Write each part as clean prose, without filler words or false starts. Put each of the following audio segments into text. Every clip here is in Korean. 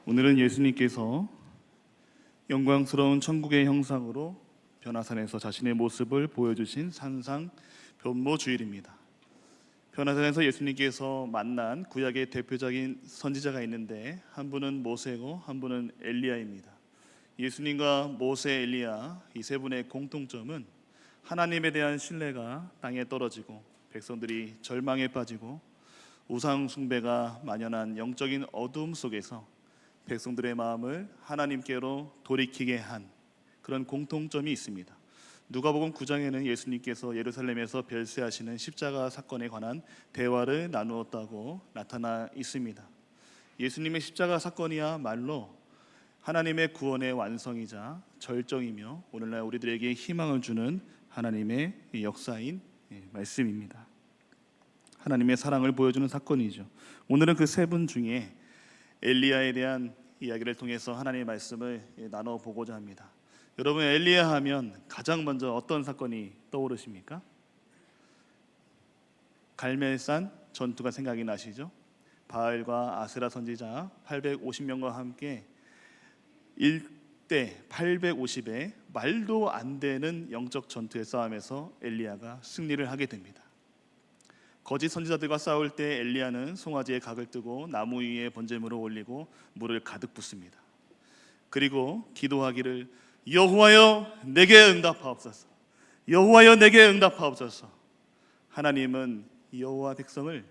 오늘은 예수님께서 영광스러운 천국의 형상으로 변화산에서 자신의 모습을 보여주신 산상 변모 주일입니다. 변화산에서 예수님께서 만난 구약의 대표적인 선지자가 있는데 한 분은 모세고 한 분은 엘리야입니다. 예수님과 모세, 엘리야 이 세 분의 공통점은 하나님에 대한 신뢰가 땅에 떨어지고 백성들이 절망에 빠지고 우상 숭배가 만연한 영적인 어둠 속에서 백성들의 마음을 하나님께로 돌이키게 한 그런 공통점이 있습니다. 누가복음 9장에는 예수님께서 예루살렘에서 별세하시는 십자가 사건에 관한 대화를 나누었다고 나타나 있습니다. 예수님의 십자가 사건이야말로 하나님의 구원의 완성이자 절정이며 오늘날 우리들에게 희망을 주는 하나님의 역사인 말씀입니다. 하나님의 사랑을 보여주는 사건이죠. 오늘은 그 세 분 중에 엘리야에 대한 이야기를 통해서 하나님의 말씀을 나눠보고자 합니다. 여러분, 엘리야 하면 가장 먼저 어떤 사건이 떠오르십니까? 갈멜산 전투가 생각이 나시죠? 바알과 아세라 선지자 850명과 함께 1대 850의 말도 안 되는 영적 전투의 싸움에서 엘리야가 승리를 하게 됩니다. 거짓 선지자들과 싸울 때 엘리야는 송아지에 각을 뜨고 나무 위에 번제물을 올리고 물을 가득 붓습니다. 그리고 기도하기를 여호와여 내게 응답하옵소서, 여호와여 내게 응답하옵소서. 하나님은 여호와 백성을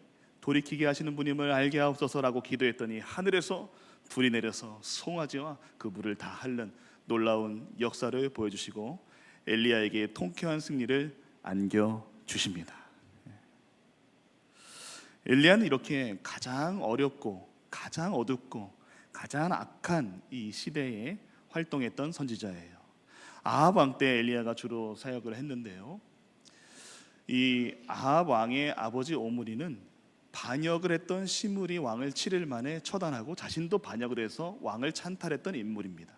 돌이키게 하시는 분임을 알게 하옵소서라고 기도했더니 하늘에서 불이 내려서 송아지와 그 물을 다 핥는 놀라운 역사를 보여주시고 엘리야에게 통쾌한 승리를 안겨주십니다. 엘리야는 이렇게 가장 어렵고 가장 어둡고 가장 악한 이 시대에 활동했던 선지자예요. 아합 왕 때 엘리야가 주로 사역을 했는데요, 이 아합 왕의 아버지 오므리는 반역을 했던 시므리 왕을 7일 만에 처단하고 자신도 반역을 해서 왕을 찬탈했던 인물입니다.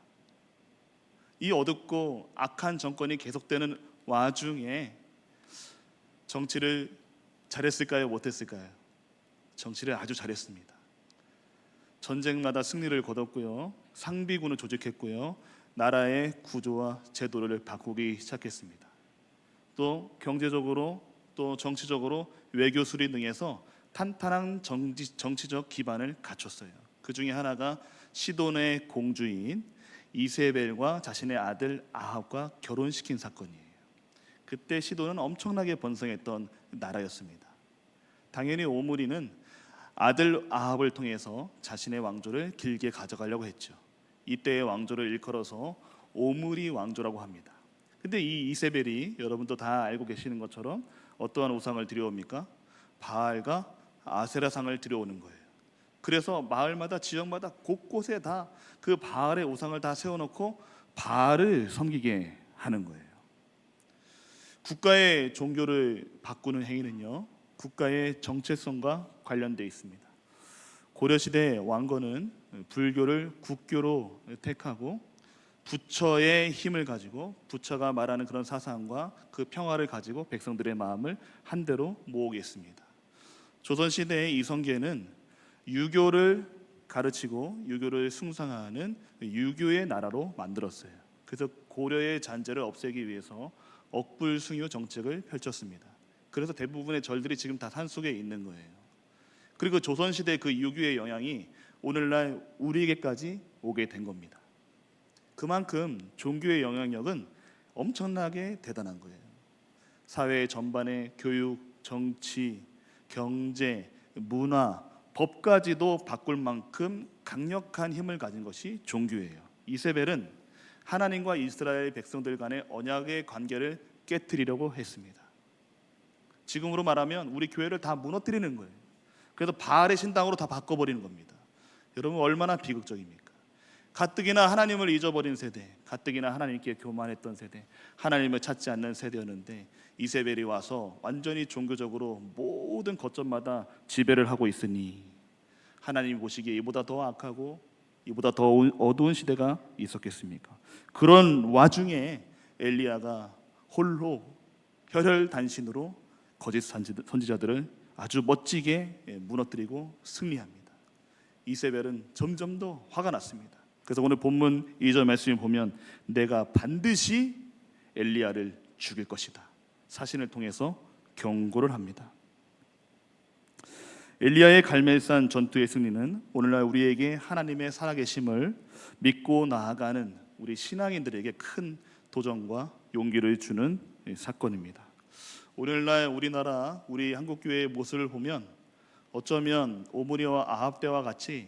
이 어둡고 악한 정권이 계속되는 와중에 정치를 잘했을까요? 못했을까요? 정치를 아주 잘했습니다. 전쟁마다 승리를 거뒀고요, 상비군을 조직했고요, 나라의 구조와 제도를 바꾸기 시작했습니다. 또 경제적으로 또 정치적으로 외교 수리 등에서 탄탄한 정치적 기반을 갖췄어요. 그 중에 하나가 시돈의 공주인 이세벨과 자신의 아들 아합과 결혼시킨 사건이에요. 그때 시돈은 엄청나게 번성했던 나라였습니다. 당연히 오므리는 아들 아합을 통해서 자신의 왕조를 길게 가져가려고 했죠. 이때의 왕조를 일컬어서 오므리 왕조라고 합니다. 근데 이 이세벨이 여러분도 다 알고 계시는 것처럼 어떠한 우상을 들여옵니까? 바알과 아세라상을 들여오는 거예요. 그래서 마을마다 지역마다 곳곳에 다 그 바알의 우상을 다 세워놓고 바알을 섬기게 하는 거예요. 국가의 종교를 바꾸는 행위는요, 국가의 정체성과 관련되어 있습니다. 고려시대 왕건은 불교를 국교로 택하고 부처의 힘을 가지고 부처가 말하는 그런 사상과 그 평화를 가지고 백성들의 마음을 한대로 모으게 했습니다. 조선시대의 이성계는 유교를 가르치고 유교를 숭상하는 유교의 나라로 만들었어요. 그래서 고려의 잔재를 없애기 위해서 억불숭유 정책을 펼쳤습니다. 그래서 대부분의 절들이 지금 다 산속에 있는 거예요. 그리고 조선시대 그 유교의 영향이 오늘날 우리에게까지 오게 된 겁니다. 그만큼 종교의 영향력은 엄청나게 대단한 거예요. 사회 전반의 교육, 정치, 경제, 문화, 법까지도 바꿀 만큼 강력한 힘을 가진 것이 종교예요. 이세벨은 하나님과 이스라엘 백성들 간의 언약의 관계를 깨트리려고 했습니다. 지금으로 말하면 우리 교회를 다 무너뜨리는 거예요. 그래서 바알의 신당으로 다 바꿔버리는 겁니다. 여러분, 얼마나 비극적입니까? 가뜩이나 하나님을 잊어버린 세대, 가뜩이나 하나님께 교만했던 세대, 하나님을 찾지 않는 세대였는데 이세벨이 와서 완전히 종교적으로 모든 거점마다 지배를 하고 있으니 하나님이 보시기에 이보다 더 악하고 이보다 더 어두운 시대가 있었겠습니까? 그런 와중에 엘리야가 홀로 혈혈단신으로 거짓 선지자들을 아주 멋지게 무너뜨리고 승리합니다. 이세벨은 점점 더 화가 났습니다. 그래서 오늘 본문 2절 말씀을 보면 내가 반드시 엘리야를 죽일 것이다. 사신을 통해서 경고를 합니다. 엘리야의 갈멜산 전투의 승리는 오늘날 우리에게 하나님의 살아계심을 믿고 나아가는 우리 신앙인들에게 큰 도전과 용기를 주는 사건입니다. 오늘날 우리나라 우리 한국교회의 모습을 보면 어쩌면 오므리와 아합 때와 같이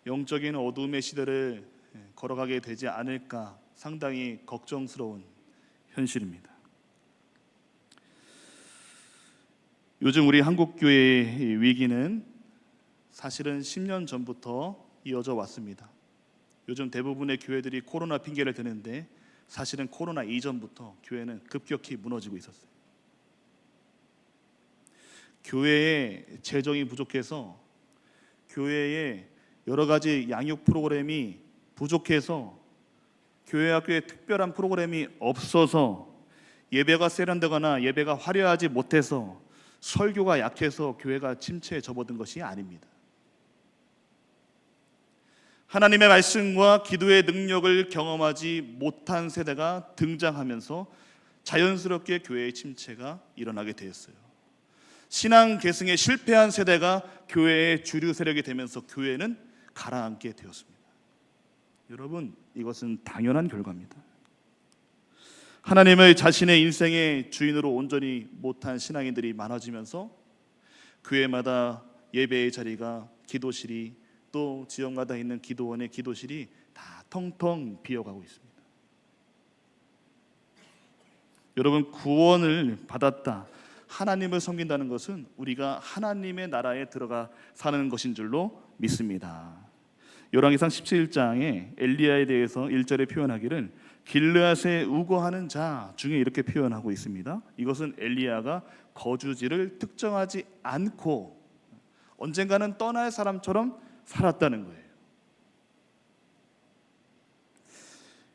영적인 어둠의 시대를 걸어가게 되지 않을까 상당히 걱정스러운 현실입니다. 요즘 우리 한국교회의 위기는 사실은 10년 전부터 이어져 왔습니다. 요즘 대부분의 교회들이 코로나 핑계를 대는데 사실은 코로나 이전부터 교회는 급격히 무너지고 있었어요. 교회의 재정이 부족해서, 교회에 여러 가지 양육 프로그램이 부족해서, 교회 학교에 특별한 프로그램이 없어서, 예배가 세련되거나 예배가 화려하지 못해서, 설교가 약해서 교회가 침체에 접어든 것이 아닙니다. 하나님의 말씀과 기도의 능력을 경험하지 못한 세대가 등장하면서 자연스럽게 교회의 침체가 일어나게 되었어요. 신앙 계승에 실패한 세대가 교회의 주류 세력이 되면서 교회는 가라앉게 되었습니다. 여러분, 이것은 당연한 결과입니다. 하나님을 자신의 인생의 주인으로 온전히 못한 신앙인들이 많아지면서 교회마다 예배의 자리가, 기도실이, 또 지역마다 있는 기도원의 기도실이 다 텅텅 비어가고 있습니다. 여러분, 구원을 받았다, 하나님을 섬긴다는 것은 우리가 하나님의 나라에 들어가 사는 것인 줄로 믿습니다. 열왕기상 17장에 엘리야에 대해서 1절에 표현하기를 길르앗에 우거하는 자 중에 이렇게 표현하고 있습니다. 이것은 엘리야가 거주지를 특정하지 않고 언젠가는 떠날 사람처럼 살았다는 거예요.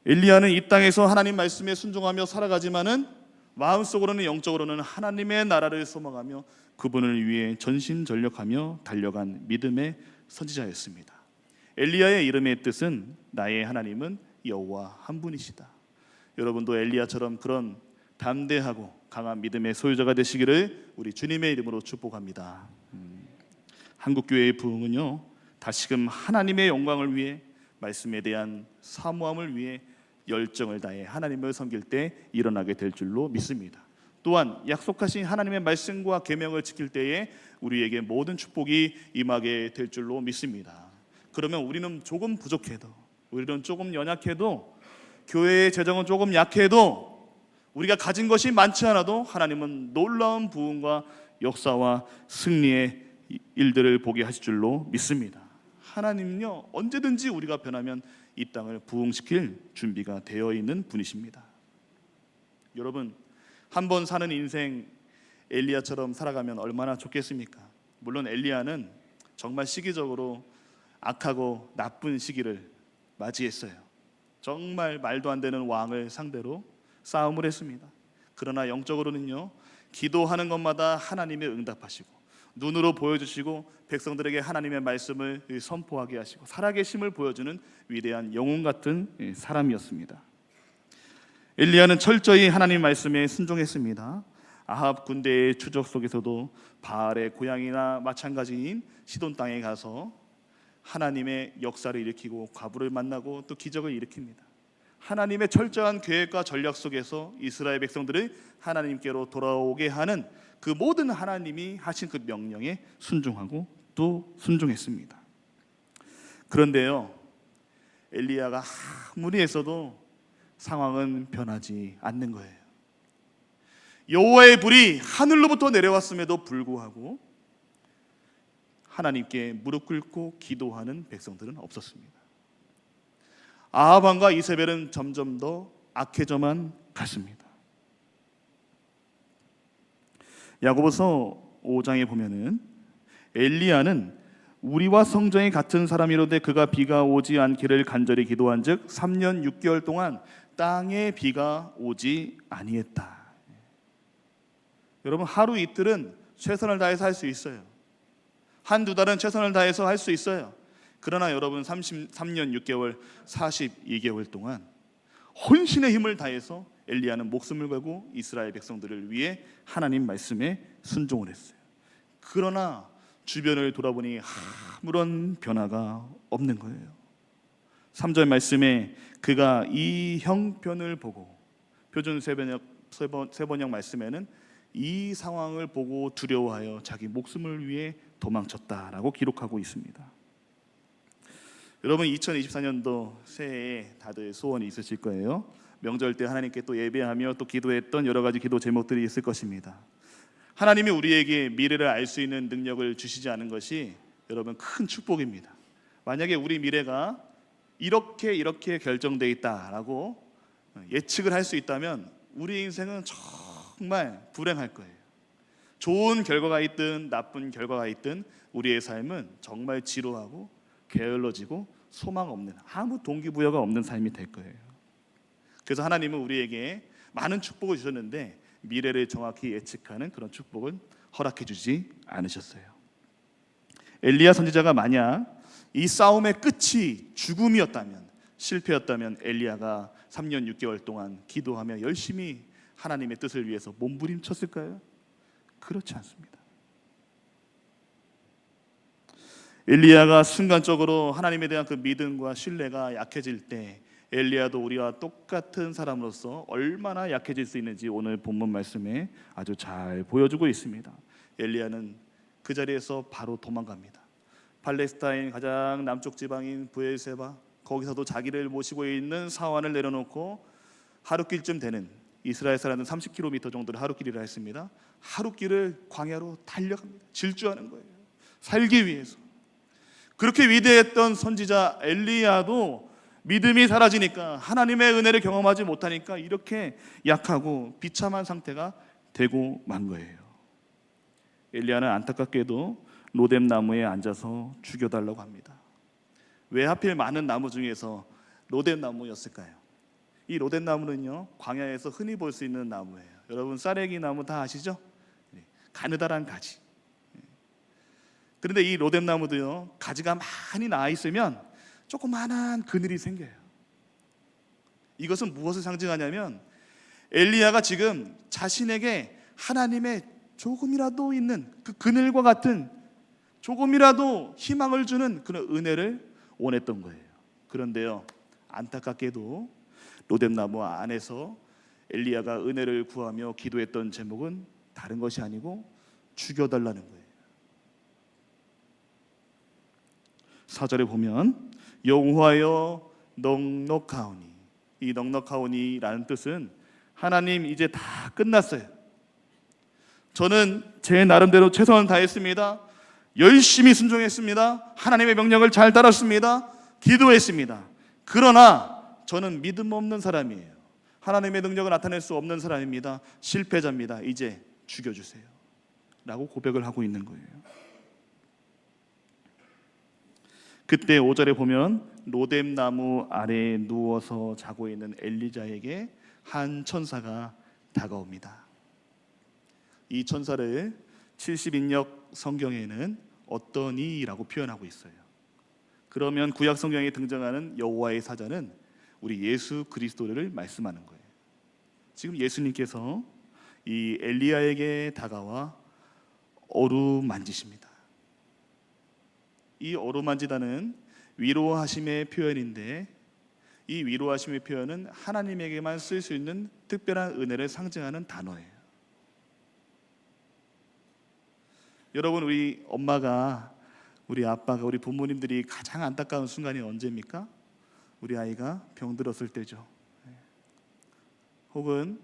엘리야는 이 땅에서 하나님 말씀에 순종하며 살아가지만은 마음속으로는, 영적으로는 하나님의 나라를 소망하며 그분을 위해 전심전력하며 달려간 믿음의 선지자였습니다. 엘리야의 이름의 뜻은 나의 하나님은 여호와 한 분이시다. 여러분도 엘리야처럼 그런 담대하고 강한 믿음의 소유자가 되시기를 우리 주님의 이름으로 축복합니다. 한국교회의 부흥은요, 다시금 하나님의 영광을 위해, 말씀에 대한 사모함을 위해 열정을 다해 하나님을 섬길 때 일어나게 될 줄로 믿습니다. 또한 약속하신 하나님의 말씀과 계명을 지킬 때에 우리에게 모든 축복이 임하게 될 줄로 믿습니다. 그러면 우리는 조금 부족해도, 우리는 조금 연약해도, 교회의 재정은 조금 약해도, 우리가 가진 것이 많지 않아도 하나님은 놀라운 부흥과 역사와 승리의 일들을 보게 하실 줄로 믿습니다. 하나님은요, 언제든지 우리가 변하면 이 땅을 부흥시킬 준비가 되어 있는 분이십니다. 여러분, 한 번 사는 인생 엘리야처럼 살아가면 얼마나 좋겠습니까? 물론 엘리야는 정말 시기적으로 악하고 나쁜 시기를 맞이했어요. 정말 말도 안 되는 왕을 상대로 싸움을 했습니다. 그러나 영적으로는요, 기도하는 것마다 하나님의 응답하시고 눈으로 보여주시고 백성들에게 하나님의 말씀을 선포하게 하시고 살아계심을 보여주는 위대한 영웅 같은 사람이었습니다. 엘리야는 철저히 하나님 말씀에 순종했습니다. 아합 군대의 추적 속에서도 바알의 고향이나 마찬가지인 시돈 땅에 가서 하나님의 역사를 일으키고 과부를 만나고 또 기적을 일으킵니다. 하나님의 철저한 계획과 전략 속에서 이스라엘 백성들을 하나님께로 돌아오게 하는 그 모든 하나님이 하신 그 명령에 순종하고 또 순종했습니다. 그런데요, 엘리야가 아무리 했어도 상황은 변하지 않는 거예요. 여호와의 불이 하늘로부터 내려왔음에도 불구하고 하나님께 무릎 꿇고 기도하는 백성들은 없었습니다. 아합 왕과 이세벨은 점점 더 악해져만 갔습니다. 야고보서 5장에 보면은 엘리야는 우리와 성정이 같은 사람이로되 그가 비가 오지 않기를 간절히 기도한즉 3년 6개월 동안 땅에 비가 오지 아니했다. 여러분, 하루 이틀은 최선을 다해서 할 수 있어요. 한두 달은 최선을 다해서 할 수 있어요. 그러나 여러분 33년 6개월 42개월 동안 혼신의 힘을 다해서 엘리야는 목숨을 걸고 이스라엘 백성들을 위해 하나님 말씀에 순종을 했어요. 그러나 주변을 돌아보니 아무런 변화가 없는 거예요. 3절 말씀에 그가 이 형편을 보고, 표준 세번역 말씀에는 이 상황을 보고 두려워하여 자기 목숨을 위해 도망쳤다라고 기록하고 있습니다. 여러분 2024년도 새해에 다들 소원이 있으실 거예요. 명절 때 하나님께 또 예배하며 또 기도했던 여러 가지 기도 제목들이 있을 것입니다. 하나님이 우리에게 미래를 알 수 있는 능력을 주시지 않은 것이 여러분 큰 축복입니다. 만약에 우리 미래가 이렇게 결정되어 있다라고 예측을 할 수 있다면 우리 인생은 정말 불행할 거예요. 좋은 결과가 있든 나쁜 결과가 있든 우리의 삶은 정말 지루하고 게을러지고 소망 없는, 아무 동기부여가 없는 삶이 될 거예요. 그래서 하나님은 우리에게 많은 축복을 주셨는데 미래를 정확히 예측하는 그런 축복은 허락해 주지 않으셨어요. 엘리야 선지자가 만약 이 싸움의 끝이 죽음이었다면, 실패였다면 엘리야가 3년 6개월 동안 기도하며 열심히 하나님의 뜻을 위해서 몸부림쳤을까요? 그렇지 않습니다. 엘리야가 순간적으로 하나님에 대한 그 믿음과 신뢰가 약해질 때 엘리야도 우리와 똑같은 사람으로서 얼마나 약해질 수 있는지 오늘 본문 말씀에 아주 잘 보여주고 있습니다. 엘리야는 그 자리에서 바로 도망갑니다. 팔레스타인 가장 남쪽 지방인 브엘세바, 거기서도 자기를 모시고 있는 사환을 내려놓고 하루길쯤 되는, 이스라엘 사람은 30km 정도를 하루길이라 했습니다. 하루길을 광야로 달려갑니다. 질주하는 거예요. 살기 위해서. 그렇게 위대했던 선지자 엘리야도 믿음이 사라지니까, 하나님의 은혜를 경험하지 못하니까 이렇게 약하고 비참한 상태가 되고 만 거예요. 엘리야는 안타깝게도 로뎀 나무에 앉아서 죽여달라고 합니다. 왜 하필 많은 나무 중에서 로뎀 나무였을까요? 이 로뎀 나무는요, 광야에서 흔히 볼 수 있는 나무예요. 여러분 싸래기 나무 다 아시죠? 가느다란 가지. 그런데 이 로뎀 나무도요, 가지가 많이 나와 있으면 조그만한 그늘이 생겨요. 이것은 무엇을 상징하냐면 엘리야가 지금 자신에게 하나님의 조금이라도 있는 그 그늘과 같은 조금이라도 희망을 주는 그런 은혜를 원했던 거예요. 그런데요, 안타깝게도 로뎀 나무 안에서 엘리야가 은혜를 구하며 기도했던 제목은 다른 것이 아니고 죽여달라는 거예요. 4절에 보면 여호와여 넉넉하오니, 이 넉넉하오니라는 뜻은 하나님 이제 다 끝났어요. 저는 제 나름대로 최선을 다했습니다. 열심히 순종했습니다. 하나님의 명령을 잘 따랐습니다. 기도했습니다. 그러나 저는 믿음 없는 사람이에요. 하나님의 능력을 나타낼 수 없는 사람입니다. 실패자입니다. 이제 죽여주세요 라고 고백을 하고 있는 거예요. 그때 5절에 보면 로뎀 나무 아래에 누워서 자고 있는 엘리자에게 한 천사가 다가옵니다. 이 천사를 70인역 성경에는 어떠니라고 표현하고 있어요. 그러면 구약 성경에 등장하는 여호와의 사자는 우리 예수 그리스도를 말씀하는 거예요. 지금 예수님께서 이 엘리야에게 다가와 어루만지십니다. 이 어루만지다는 위로하심의 표현인데, 이 위로하심의 표현은 하나님에게만 쓸 수 있는 특별한 은혜를 상징하는 단어예요. 여러분, 우리 엄마가, 우리 아빠가, 우리 부모님들이 가장 안타까운 순간이 언제입니까? 우리 아이가 병들었을 때죠. 혹은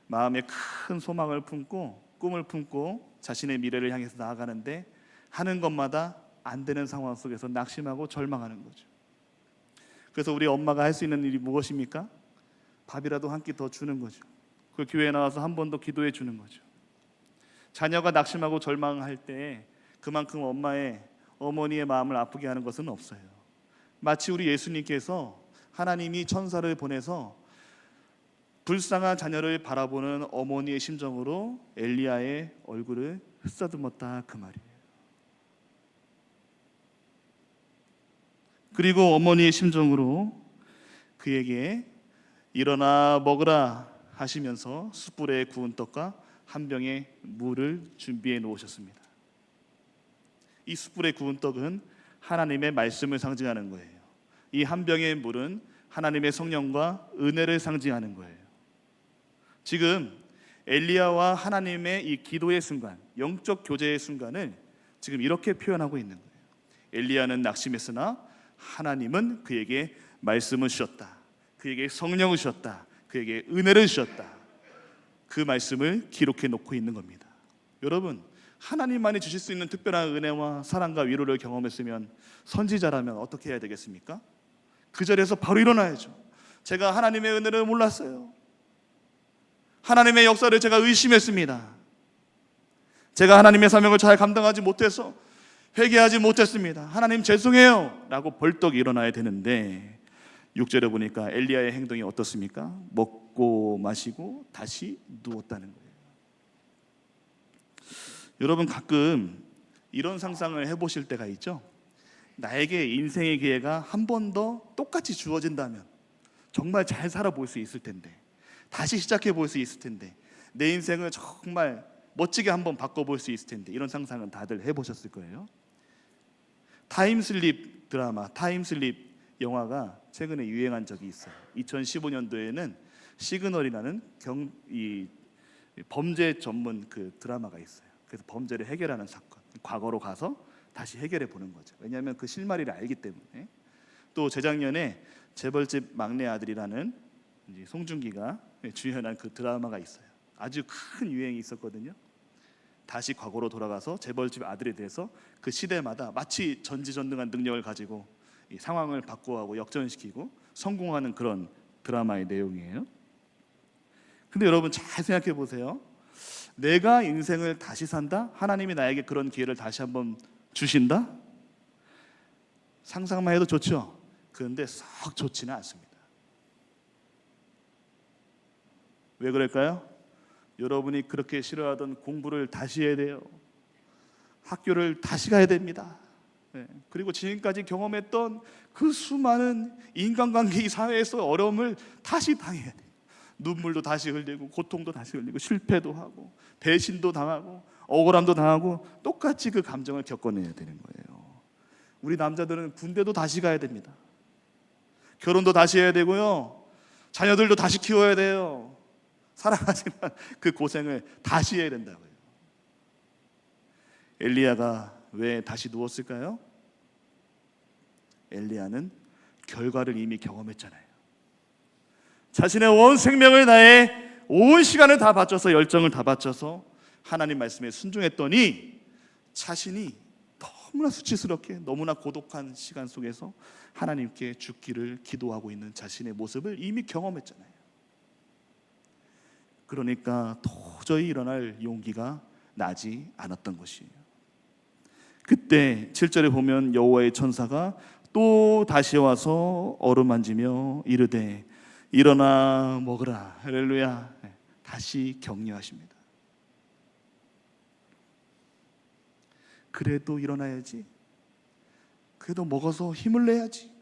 마음에 큰 소망을 품고 꿈을 품고 자신의 미래를 향해서 나아가는데 하는 것마다 안 되는 상황 속에서 낙심하고 절망하는 거죠. 그래서 우리 엄마가 할 수 있는 일이 무엇입니까? 밥이라도 한 끼 더 주는 거죠. 그 교회에 나와서 한 번 더 기도해 주는 거죠. 자녀가 낙심하고 절망할 때 그만큼 어머니의 마음을 아프게 하는 것은 없어요. 마치 우리 예수님께서 하나님이 천사를 보내서 불쌍한 자녀를 바라보는 어머니의 심정으로 엘리야의 얼굴을 쓰다듬었다, 그 말이에요. 그리고 어머니의 심정으로 그에게 일어나 먹으라 하시면서 숯불에 구운 떡과 한 병의 물을 준비해 놓으셨습니다. 이 숯불에 구운 떡은 하나님의 말씀을 상징하는 거예요. 이 한 병의 물은 하나님의 성령과 은혜를 상징하는 거예요. 지금 엘리야와 하나님의 이 기도의 순간, 영적 교제의 순간을 지금 이렇게 표현하고 있는 거예요. 엘리야는 낙심했으나 하나님은 그에게 말씀을 주셨다. 그에게 성령을 주셨다. 그에게 은혜를 주셨다. 그 말씀을 기록해 놓고 있는 겁니다. 여러분, 하나님만이 주실 수 있는 특별한 은혜와 사랑과 위로를 경험했으면 선지자라면 어떻게 해야 되겠습니까? 그 자리에서 바로 일어나야죠. 제가 하나님의 은혜를 몰랐어요. 하나님의 역사를 제가 의심했습니다. 제가 하나님의 사명을 잘 감당하지 못해서 회개하지 못했습니다. 하나님 죄송해요 라고 벌떡 일어나야 되는데 6절에 보니까 엘리야의 행동이 어떻습니까? 먹고 마시고 다시 누웠다는 거예요. 여러분, 가끔 이런 상상을 해보실 때가 있죠. 나에게 인생의 기회가 한 번 더 똑같이 주어진다면 정말 잘 살아볼 수 있을 텐데, 다시 시작해 볼 수 있을 텐데, 내 인생을 정말 멋지게 한번 바꿔볼 수 있을 텐데, 이런 상상은 다들 해보셨을 거예요. 타임슬립 드라마, 타임슬립 영화가 최근에 유행한 적이 있어요. 2015년도에는 시그널이라는 범죄 전문 그 드라마가 있어요. 그래서 범죄를 해결하는 사건, 과거로 가서 다시 해결해 보는 거죠. 왜냐하면 그 실마리를 알기 때문에. 또 재작년에 재벌집 막내 아들이라는 송중기가 주연한 그 드라마가 있어요. 아주 큰 유행이 있었거든요. 다시 과거로 돌아가서 재벌집 아들에 대해서 그 시대마다 마치 전지전능한 능력을 가지고 이 상황을 바꾸어가고 역전시키고 성공하는 그런 드라마의 내용이에요. 근데 여러분 잘 생각해 보세요. 내가 인생을 다시 산다? 하나님이 나에게 그런 기회를 다시 한번 주신다? 상상만 해도 좋죠? 그런데 썩 좋지는 않습니다. 왜 그럴까요? 여러분이 그렇게 싫어하던 공부를 다시 해야 돼요. 학교를 다시 가야 됩니다. 그리고 지금까지 경험했던 그 수많은 인간관계 이 사회에서 어려움을 다시 당해야 돼요. 눈물도 다시 흘리고 고통도 다시 흘리고 실패도 하고 배신도 당하고 억울함도 당하고 똑같이 그 감정을 겪어내야 되는 거예요. 우리 남자들은 군대도 다시 가야 됩니다. 결혼도 다시 해야 되고요. 자녀들도 다시 키워야 돼요. 사랑하지만 그 고생을 다시 해야 된다고요. 엘리야가 왜 다시 누웠을까요? 엘리야는 결과를 이미 경험했잖아요. 자신의 온 생명을 다해 온 시간을 다 바쳐서 열정을 다 바쳐서 하나님 말씀에 순종했더니 자신이 너무나 수치스럽게 너무나 고독한 시간 속에서 하나님께 죽기를 기도하고 있는 자신의 모습을 이미 경험했잖아요. 그러니까 도저히 일어날 용기가 나지 않았던 것이에요. 그때 7절에 보면 여호와의 천사가 또 다시 와서 어루만지며 이르되 일어나 먹으라. 할렐루야. 다시 격려하십니다. 그래도 일어나야지. 그래도 먹어서 힘을 내야지.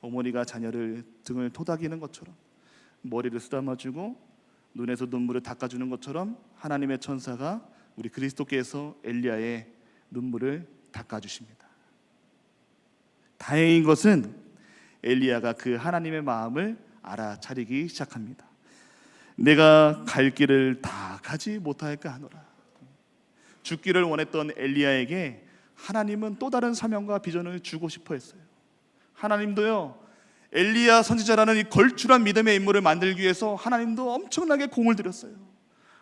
어머니가 자녀를 등을 토닥이는 것처럼 머리를 쓰다마주고 눈에서 눈물을 닦아주는 것처럼 하나님의 천사가 우리 그리스도께서 엘리야의 눈물을 닦아주십니다. 다행인 것은 엘리야가 그 하나님의 마음을 알아차리기 시작합니다. 내가 갈 길을 다 가지 못할까 하노라. 죽기를 원했던 엘리야에게 하나님은 또 다른 사명과 비전을 주고 싶어 했어요. 하나님도요, 엘리야 선지자라는 이 걸출한 믿음의 인물을 만들기 위해서 하나님도 엄청나게 공을 들였어요.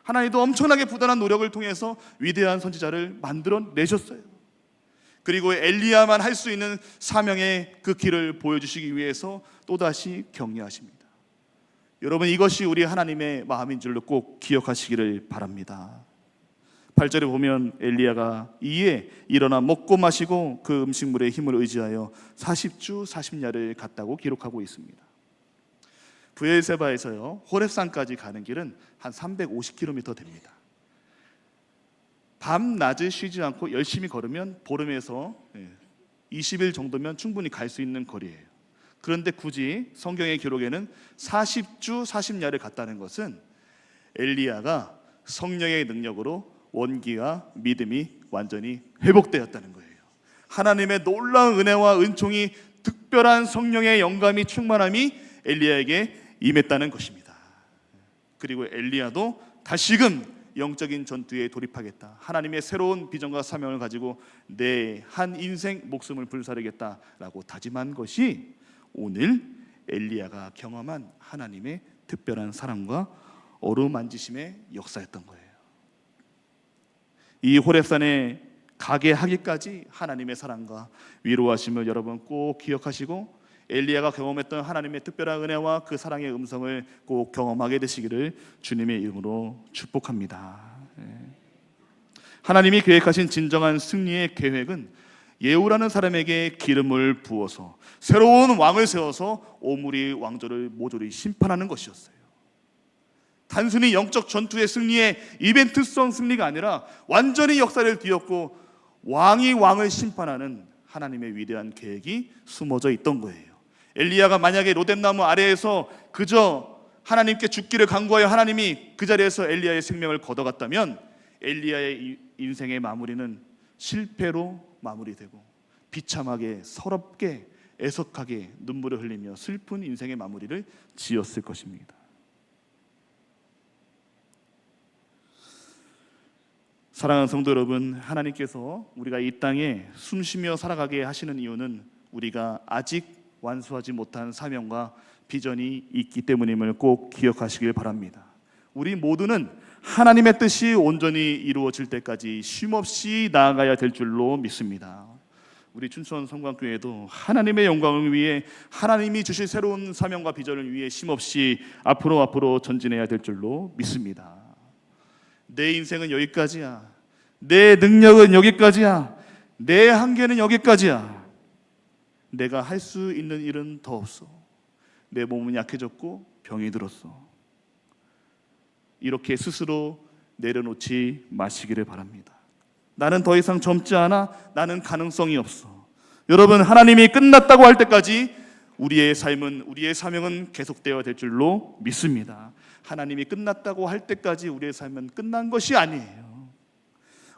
하나님도 엄청나게 부단한 노력을 통해서 위대한 선지자를 만들어내셨어요. 그리고 엘리야만 할 수 있는 사명의 그 길을 보여주시기 위해서 또다시 격려하십니다. 여러분, 이것이 우리 하나님의 마음인 줄로 꼭 기억하시기를 바랍니다. 8절에 보면 엘리야가 이에 일어나 먹고 마시고 그 음식물의 힘을 의지하여 40주 40야를 갔다고 기록하고 있습니다. 브엘세바에서요 호렙산까지 가는 길은 한 350km 됩니다. 밤낮을 쉬지 않고 열심히 걸으면 보름에서 20일 정도면 충분히 갈 수 있는 거리예요. 그런데 굳이 성경의 기록에는 40주 40야를 갔다는 것은 엘리야가 성령의 능력으로 원기와 믿음이 완전히 회복되었다는 거예요. 하나님의 놀라운 은혜와 은총이, 특별한 성령의 영감이, 충만함이 엘리야에게 임했다는 것입니다. 그리고 엘리야도 다시금 영적인 전투에 돌입하겠다, 하나님의 새로운 비전과 사명을 가지고 내 한 인생 목숨을 불사르겠다라고 다짐한 것이 오늘 엘리야가 경험한 하나님의 특별한 사랑과 어루만지심의 역사였던 거예요. 이 호렙산에 가게 하기까지 하나님의 사랑과 위로하심을 여러분 꼭 기억하시고, 엘리야가 경험했던 하나님의 특별한 은혜와 그 사랑의 음성을 꼭 경험하게 되시기를 주님의 이름으로 축복합니다. 하나님이 계획하신 진정한 승리의 계획은 예후라는 사람에게 기름을 부어서 새로운 왕을 세워서 오므리 왕조를 모조리 심판하는 것이었어요. 단순히 영적 전투의 승리의 이벤트성 승리가 아니라 완전히 역사를 뒤엎고 왕이 왕을 심판하는 하나님의 위대한 계획이 숨어져 있던 거예요. 엘리야가 만약에 로뎀나무 아래에서 그저 하나님께 죽기를 간구하여 하나님이 그 자리에서 엘리야의 생명을 걷어갔다면 엘리야의 인생의 마무리는 실패로 마무리되고 비참하게, 서럽게, 애석하게 눈물을 흘리며 슬픈 인생의 마무리를 지었을 것입니다. 사랑하는 성도 여러분, 하나님께서 우리가 이 땅에 숨쉬며 살아가게 하시는 이유는 우리가 아직 완수하지 못한 사명과 비전이 있기 때문임을 꼭 기억하시길 바랍니다. 우리 모두는 하나님의 뜻이 온전히 이루어질 때까지 쉼없이 나아가야 될 줄로 믿습니다. 우리 춘천 성광교회도 하나님의 영광을 위해, 하나님이 주실 새로운 사명과 비전을 위해 쉼없이 앞으로 전진해야 될 줄로 믿습니다. 내 인생은 여기까지야, 내 능력은 여기까지야, 내 한계는 여기까지야, 내가 할 수 있는 일은 더 없어, 내 몸은 약해졌고 병이 들었어, 이렇게 스스로 내려놓지 마시기를 바랍니다. 나는 더 이상 젊지 않아, 나는 가능성이 없어. 여러분, 하나님이 끝났다고 할 때까지 우리의 삶은, 우리의 사명은 계속되어야 될 줄로 믿습니다. 하나님이 끝났다고 할 때까지 우리의 삶은 끝난 것이 아니에요.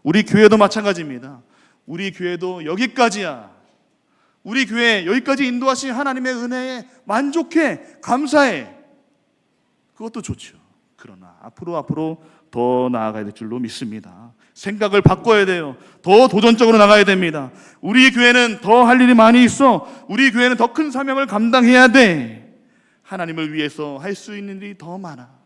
우리 교회도 마찬가지입니다. 우리 교회도 여기까지야. 우리 교회 여기까지 인도하신 하나님의 은혜에 만족해, 감사해. 그것도 좋죠. 그러나 앞으로 더 나아가야 될 줄로 믿습니다. 생각을 바꿔야 돼요. 더 도전적으로 나가야 됩니다. 우리 교회는 더 할 일이 많이 있어. 우리 교회는 더 큰 사명을 감당해야 돼. 하나님을 위해서 할 수 있는 일이 더 많아.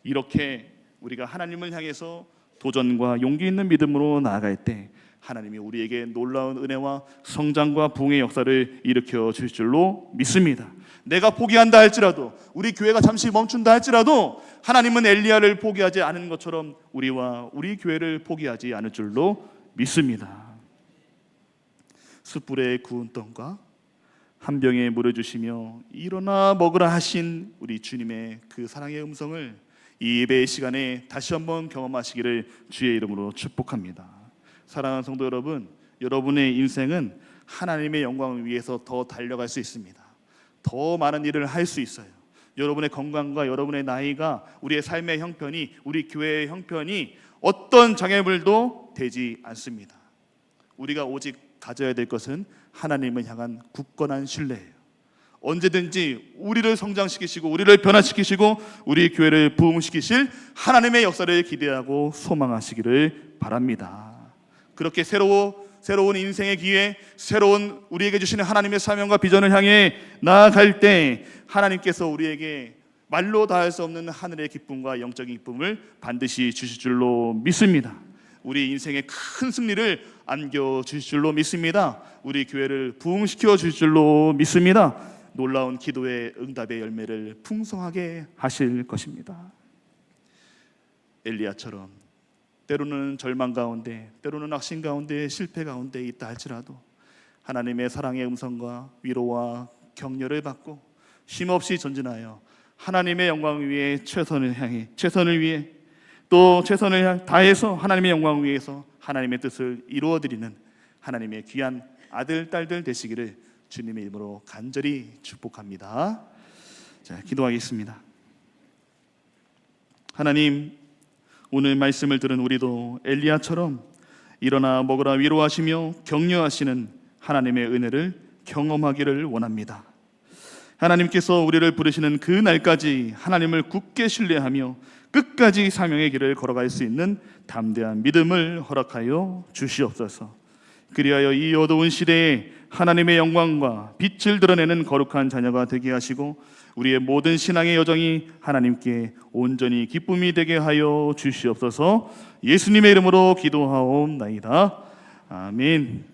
이렇게 우리가 하나님을 향해서 도전과 용기 있는 믿음으로 나아갈 때 하나님이 우리에게 놀라운 은혜와 성장과 부흥의 역사를 일으켜 주실 줄로 믿습니다. 내가 포기한다 할지라도, 우리 교회가 잠시 멈춘다 할지라도 하나님은 엘리야를 포기하지 않은 것처럼 우리와 우리 교회를 포기하지 않을 줄로 믿습니다. 숯불에 구운 떡과 한 병에 물을 주시며 일어나 먹으라 하신 우리 주님의 그 사랑의 음성을 이 예배의 시간에 다시 한번 경험하시기를 주의 이름으로 축복합니다. 사랑하는 성도 여러분, 여러분의 인생은 하나님의 영광을 위해서 더 달려갈 수 있습니다. 더 많은 일을 할 수 있어요. 여러분의 건강과 여러분의 나이가, 우리의 삶의 형편이, 우리 교회의 형편이 어떤 장애물도 되지 않습니다. 우리가 오직 가져야 될 것은 하나님을 향한 굳건한 신뢰예요. 언제든지 우리를 성장시키시고 우리를 변화시키시고 우리 교회를 부흥시키실 하나님의 역사를 기대하고 소망하시기를 바랍니다. 그렇게 새로운 인생의 기회, 새로운 우리에게 주시는 하나님의 사명과 비전을 향해 나아갈 때 하나님께서 우리에게 말로 다할 수 없는 하늘의 기쁨과 영적인 기쁨을 반드시 주실 줄로 믿습니다. 우리 인생의 큰 승리를 안겨주실 줄로 믿습니다. 우리 교회를 부흥시켜 주실 줄로 믿습니다. 놀라운 기도의 응답의 열매를 풍성하게 하실 것입니다. 엘리야처럼 때로는 절망 가운데, 때로는 악심 가운데, 실패 가운데 있다 할지라도 하나님의 사랑의 음성과 위로와 격려를 받고 쉼없이 전진하여 하나님의 영광을 위해 최선을 위해 또 최선을 다해서 하나님의 영광을 위해서 하나님의 뜻을 이루어드리는 하나님의 귀한 아들, 딸들 되시기를 주님의 이름으로 간절히 축복합니다. 자, 기도하겠습니다. 하나님, 오늘 말씀을 들은 우리도 엘리야처럼 일어나 먹으라 위로하시며 격려하시는 하나님의 은혜를 경험하기를 원합니다. 하나님께서 우리를 부르시는 그 날까지 하나님을 굳게 신뢰하며 끝까지 사명의 길을 걸어갈 수 있는 담대한 믿음을 허락하여 주시옵소서. 그리하여 이 어두운 시대에 하나님의 영광과 빛을 드러내는 거룩한 자녀가 되게 하시고 우리의 모든 신앙의 여정이 하나님께 온전히 기쁨이 되게 하여 주시옵소서. 예수님의 이름으로 기도하옵나이다. 아멘.